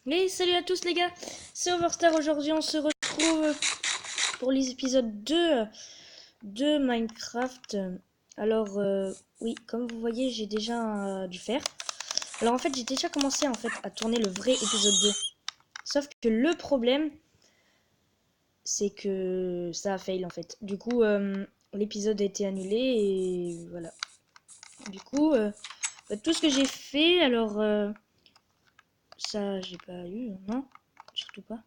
Et salut à tous les gars, c'est Overstar. Aujourd'hui on se retrouve pour l'épisode 2 de Minecraft. Alors oui, comme vous voyez j'ai déjà du fer. Alors en fait j'ai déjà commencé à tourner le vrai épisode 2. Sauf que le problème c'est que ça a fail en fait. Du coup l'épisode a été annulé et voilà. Du coup tout ce que j'ai fait, alors ça j'ai pas eu, non, surtout pas.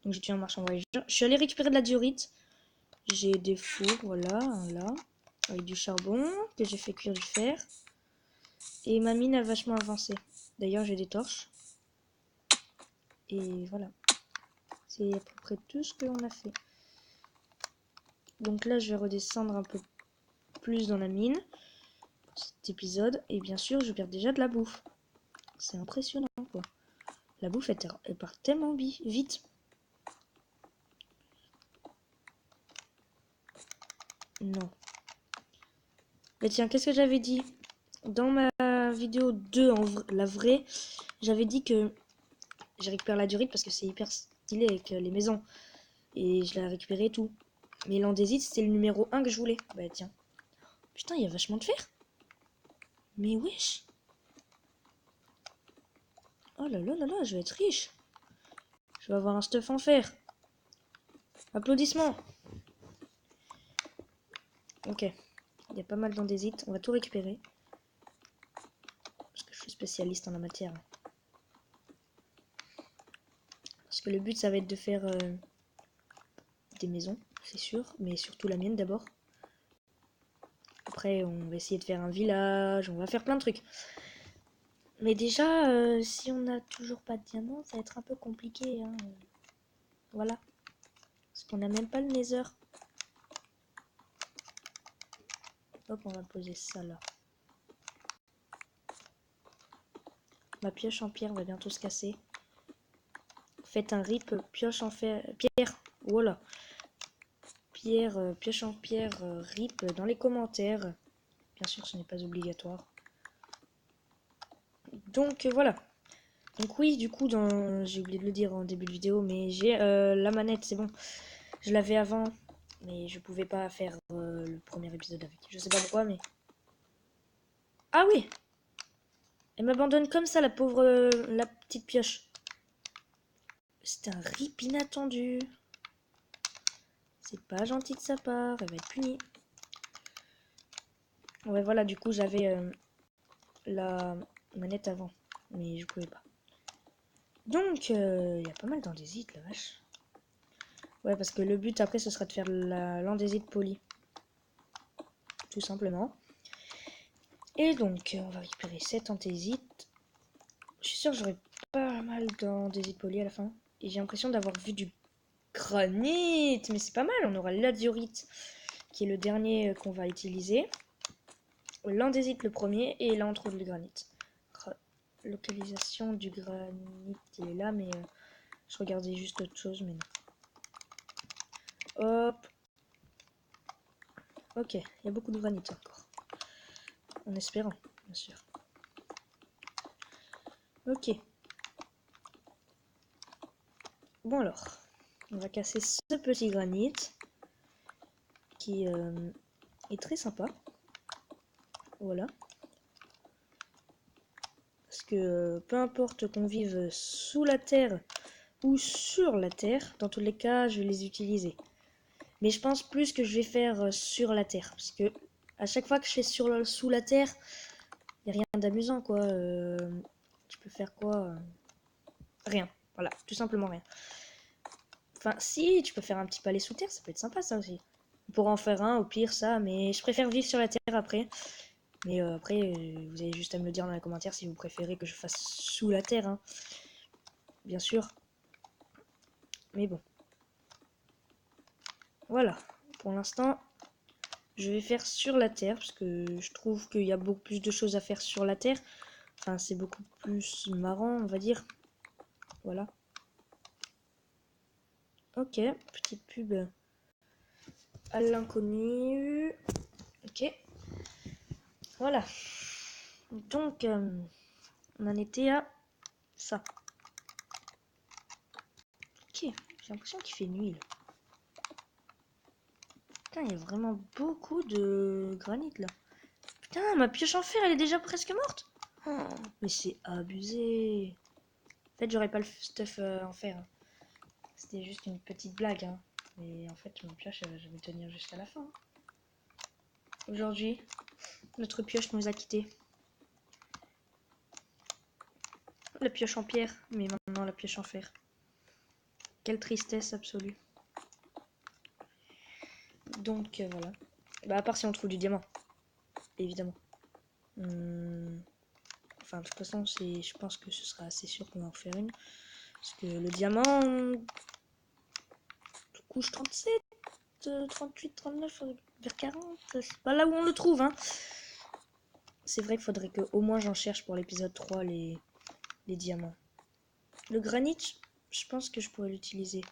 Donc j'ai tué un marchand voyageur. Je suis allé récupérer de la diorite. J'ai des fours, voilà, un là, avec du charbon, que j'ai fait cuire du fer. Et ma mine a vachement avancé. D'ailleurs, j'ai des torches. Et voilà. C'est à peu près tout ce qu'on a fait. Donc là, je vais redescendre un peu plus dans la mine. Cet épisode. Et bien sûr, je perds déjà de la bouffe. C'est impressionnant, quoi. La bouffe, elle part tellement vite. Non. Mais tiens, qu'est-ce que j'avais dit? Dans ma vidéo 2, la vraie, j'avais dit que j'ai récupéré la durite parce que c'est hyper stylé avec les maisons. Et je l'ai récupéré et tout. Mais l'andésite, c'était le numéro 1 que je voulais. Bah tiens. Putain, il y a vachement de fer. Mais wesh. Oh là là là là, je vais être riche. Je vais avoir un stuff en fer. Applaudissements. Ok. Il y a pas mal d'andésite. On va tout récupérer. Parce que je suis spécialiste en la matière. Parce que le but, ça va être de faire des maisons, c'est sûr. Mais surtout la mienne d'abord. Après, on va essayer de faire un village. On va faire plein de trucs. Mais déjà, si on n'a toujours pas de diamant, ça va être un peu compliqué. Hein. Voilà. Parce qu'on n'a même pas le nether. Hop, on va poser ça là. Ma pioche en pierre va bientôt se casser. Faites un rip, pioche en fer... Pierre. Voilà. Pierre, pioche en pierre, rip dans les commentaires. Bien sûr, ce n'est pas obligatoire. Donc voilà. Donc oui, du coup, j'ai oublié de le dire en début de vidéo, mais j'ai la manette, c'est bon. Je l'avais avant, mais je pouvais pas faire le premier épisode avec. Je sais pas pourquoi, mais... Ah oui! Elle m'abandonne comme ça, la pauvre... la petite pioche. C'est un rip inattendu. C'est pas gentil de sa part, elle va être punie. Ouais, voilà, du coup, j'avais la manette avant, mais je pouvais pas. Donc, il y a pas mal d'andésite, la vache. Ouais, parce que le but après, ce sera de faire l'andésite polie. Tout simplement. Et donc, on va récupérer cette andésite. Je suis sûre que j'aurai pas mal d'andésite polie à la fin. Et j'ai l'impression d'avoir vu du granit. Mais c'est pas mal, on aura la diorite, qui est le dernier qu'on va utiliser. L'andésite le premier, et là on trouve le granit. Localisation du granit, il est là, mais je regardais juste autre chose, mais non. Hop. Ok, il y a beaucoup de granit encore. En espérant, bien sûr. Ok. Bon alors, on va casser ce petit granit, qui est très sympa. Voilà. Parce que peu importe qu'on vive sous la terre ou sur la terre, dans tous les cas, je vais les utiliser. Mais je pense plus que je vais faire sur la terre. Parce que à chaque fois que je fais sous la terre, il n'y a rien d'amusant, quoi. Tu peux faire quoi Rien. Voilà, tout simplement rien. Enfin, si, tu peux faire un petit palais sous terre, ça peut être sympa, ça aussi. On pourra en faire un, au pire, ça. Mais je préfère vivre sur la terre après. Mais après, vous avez juste à me le dire dans les commentaires si vous préférez que je fasse sous la terre, hein. Bien sûr. Mais bon. Voilà. Pour l'instant, je vais faire sur la terre, parce que je trouve qu'il y a beaucoup plus de choses à faire sur la terre. Enfin, c'est beaucoup plus marrant, on va dire. Voilà. Ok, petite pub à l'inconnu. Ok. Voilà. Donc, on en était à ça. Ok, j'ai l'impression qu'il fait nuit là. Putain, il y a vraiment beaucoup de granit là. Putain, ma pioche en fer, elle est déjà presque morte. Oh, mais c'est abusé. En fait, j'aurais pas le stuff en fer. Hein. C'était juste une petite blague. Hein. Mais en fait, ma pioche, je vais tenir jusqu'à la fin. Hein. Aujourd'hui, notre pioche nous a quittés. La pioche en pierre, mais maintenant la pioche en fer. Quelle tristesse absolue. Donc voilà. Bah à part si on trouve du diamant. Évidemment. Enfin de toute façon je pense que ce sera assez sûr qu'on va en faire une. Parce que le diamant couche 37, 38, 39, vers 40. C'est pas là où on le trouve hein. C'est vrai qu'il faudrait que au moins j'en cherche pour l'épisode 3 les diamants. Le granit, je pense que je pourrais l'utiliser.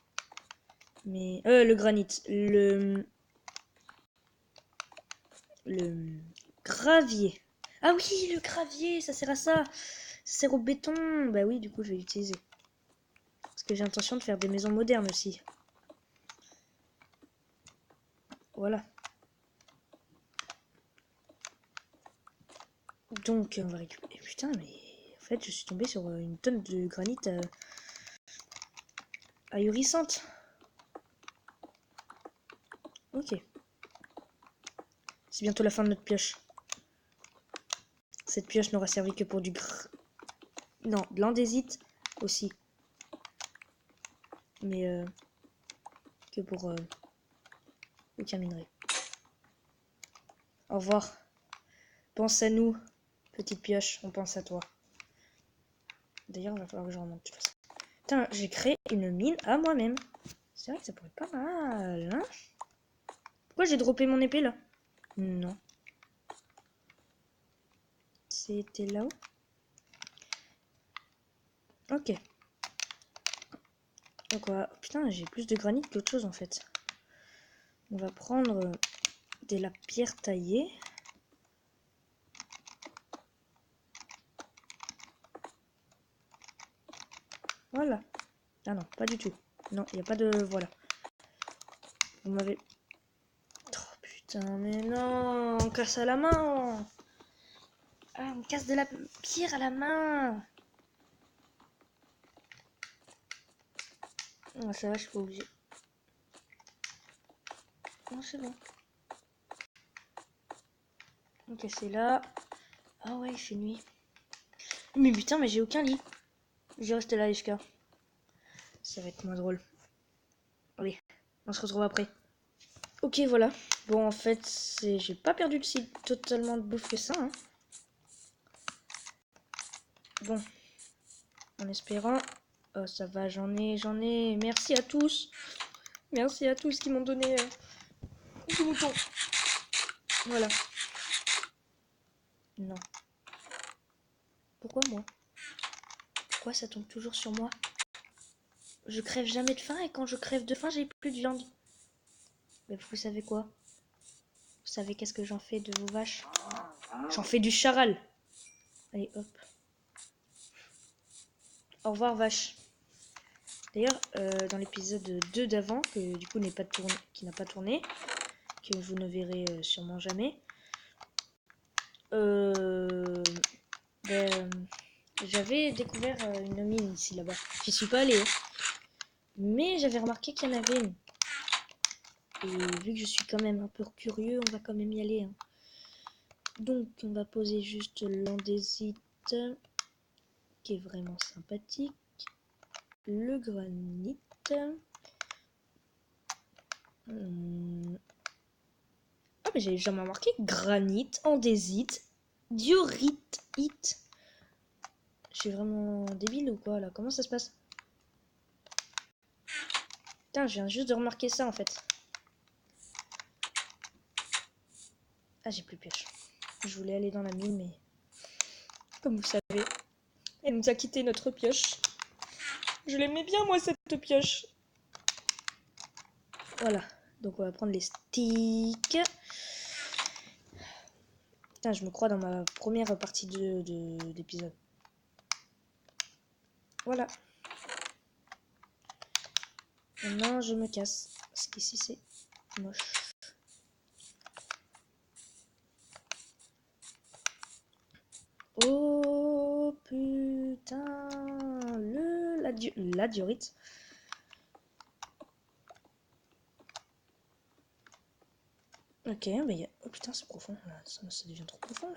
Mais le granit, le gravier. Ah oui, le gravier, ça sert à ça. Ça sert au béton. Bah oui, du coup, je vais l'utiliser. Parce que j'ai l'intention de faire des maisons modernes aussi. Voilà. Donc, on va récupérer. Putain, mais en fait, je suis tombée sur une tonne de granit ahurissante. Ok. C'est bientôt la fin de notre pioche. Cette pioche n'aura servi que pour du non, de l'andésite aussi. Mais que pour aucun minerai. Au revoir. Pense à nous, petite pioche, on pense à toi. D'ailleurs, il va falloir que je remonte de toute façon. Putain, j'ai créé une mine à moi-même. C'est vrai que ça pourrait être pas mal, hein? Pourquoi j'ai droppé mon épée, là? Non. C'était là-haut? Ok. Donc, putain, j'ai plus de granit qu'autre chose, en fait. On va prendre de la pierre taillée. Voilà. Ah non, pas du tout. Non, il n'y a pas de... Voilà. Vous m'avez... Oh putain, mais non, on casse à la main. Ah, on casse de la pierre à la main. Ah, ça va, je suis pas obligée. Non, c'est bon. Ok, c'est là. Ah ouais, il fait nuit. Mais putain, mais j'ai aucun lit. Je vais rester là, Ishka. Ça va être moins drôle. Allez, on se retrouve après. Ok, voilà. Bon, en fait, j'ai pas perdu si totalement de bouffe que ça. Hein. Bon, en espérant... Oh, ça va, j'en ai. Merci à tous. Merci à tous qui m'ont donné du mouton. Voilà. Non. Pourquoi moi? Pourquoi ça tombe toujours sur moi? Je crève jamais de faim et quand je crève de faim, j'ai plus de viande. Mais vous savez quoi? Vous savez qu'est-ce que j'en fais de vos vaches? J'en fais du charal. Allez, hop. Au revoir, vache. D'ailleurs, dans l'épisode 2 d'avant, que du coup qui n'a pas tourné, que vous ne verrez sûrement jamais, ben, j'avais découvert une mine ici, là-bas. J'y suis pas allée, hein. Mais j'avais remarqué qu'il y en avait une. Et vu que je suis quand même un peu curieux, on va quand même y aller. Hein. Donc, on va poser juste l'andésite, qui est vraiment sympathique. Le granit. Ah, mais j'avais jamais remarqué. Granit, andésite, diorite. Je suis vraiment débile ou quoi là? Comment ça se passe? Putain, je viens juste de remarquer ça en fait. Ah, j'ai plus pioche. Je voulais aller dans la mine, mais comme vous savez, elle nous a quitté notre pioche. Je l'aimais bien, moi, cette pioche. Voilà. Donc, on va prendre les sticks. Putain, je me crois dans ma première partie d'épisode. Voilà. Non, je me casse. Parce qu'ici, c'est moche. Oh putain, la diorite. Ok, mais oh putain, c'est profond. Là, ça devient trop profond. Là.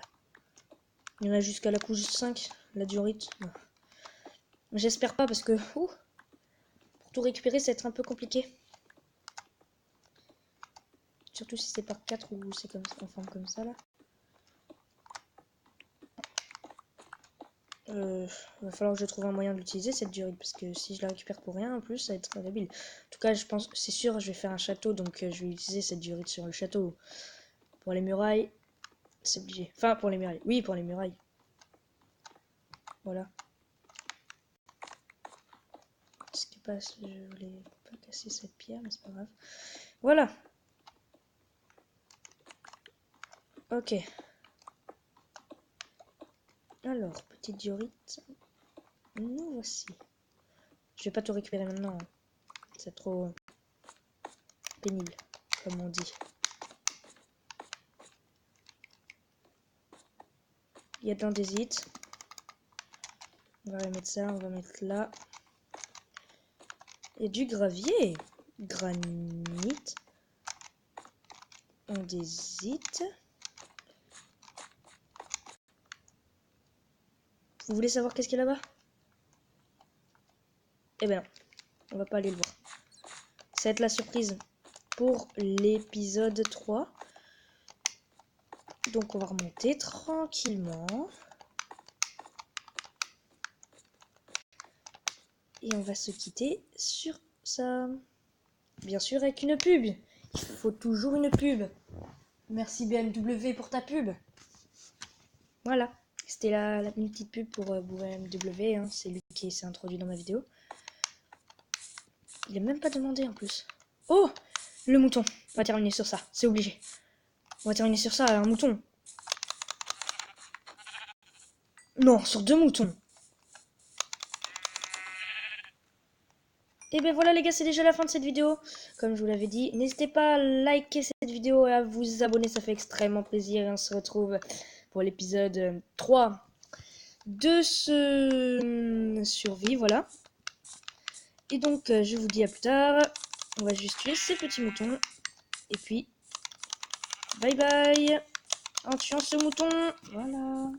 Il y en a jusqu'à la couche 5, la diorite. Non. J'espère pas parce que pour tout récupérer, ça va être un peu compliqué. Surtout si c'est par 4 ou c'est comme en forme comme ça là. Va falloir que je trouve un moyen d'utiliser cette diorite parce que si je la récupère pour rien en plus ça va être très débile. En tout cas je pense c'est sûr je vais faire un château donc je vais utiliser cette diorite sur le château. Pour les murailles c'est obligé. Enfin pour les murailles. Oui pour les murailles. Voilà. Ce qui passe je voulais pas casser cette pierre mais c'est pas grave. Voilà. Ok. Alors petite diorite. Nous voici. Je vais pas tout récupérer maintenant. Hein. C'est trop pénible, comme on dit. Il y a de l'andésite. On va remettre ça, on va mettre là. Il y a du gravier. Granit. Andésite. Vous voulez savoir qu'est-ce qu'il y a là-bas? Eh ben non, on va pas aller le voir. Ça va être la surprise pour l'épisode 3. Donc on va remonter tranquillement. Et on va se quitter sur ça. Bien sûr avec une pub. Il faut toujours une pub. Merci BMW pour ta pub. Voilà. C'était une petite pub pour BMW. Hein. C'est lui qui s'est introduit dans ma vidéo. Il a même pas demandé en plus. Oh, le mouton. On va terminer sur ça. C'est obligé. On va terminer sur ça. Un mouton. Non, sur 2 moutons. Et ben voilà les gars, c'est déjà la fin de cette vidéo. Comme je vous l'avais dit, n'hésitez pas à liker cette vidéo et à vous abonner, ça fait extrêmement plaisir. Et on se retrouve pour l'épisode 3 de ce survie, voilà. Et donc, je vous dis à plus tard. On va juste tuer ces petits moutons. Et puis, bye bye. En tuant ce mouton, voilà.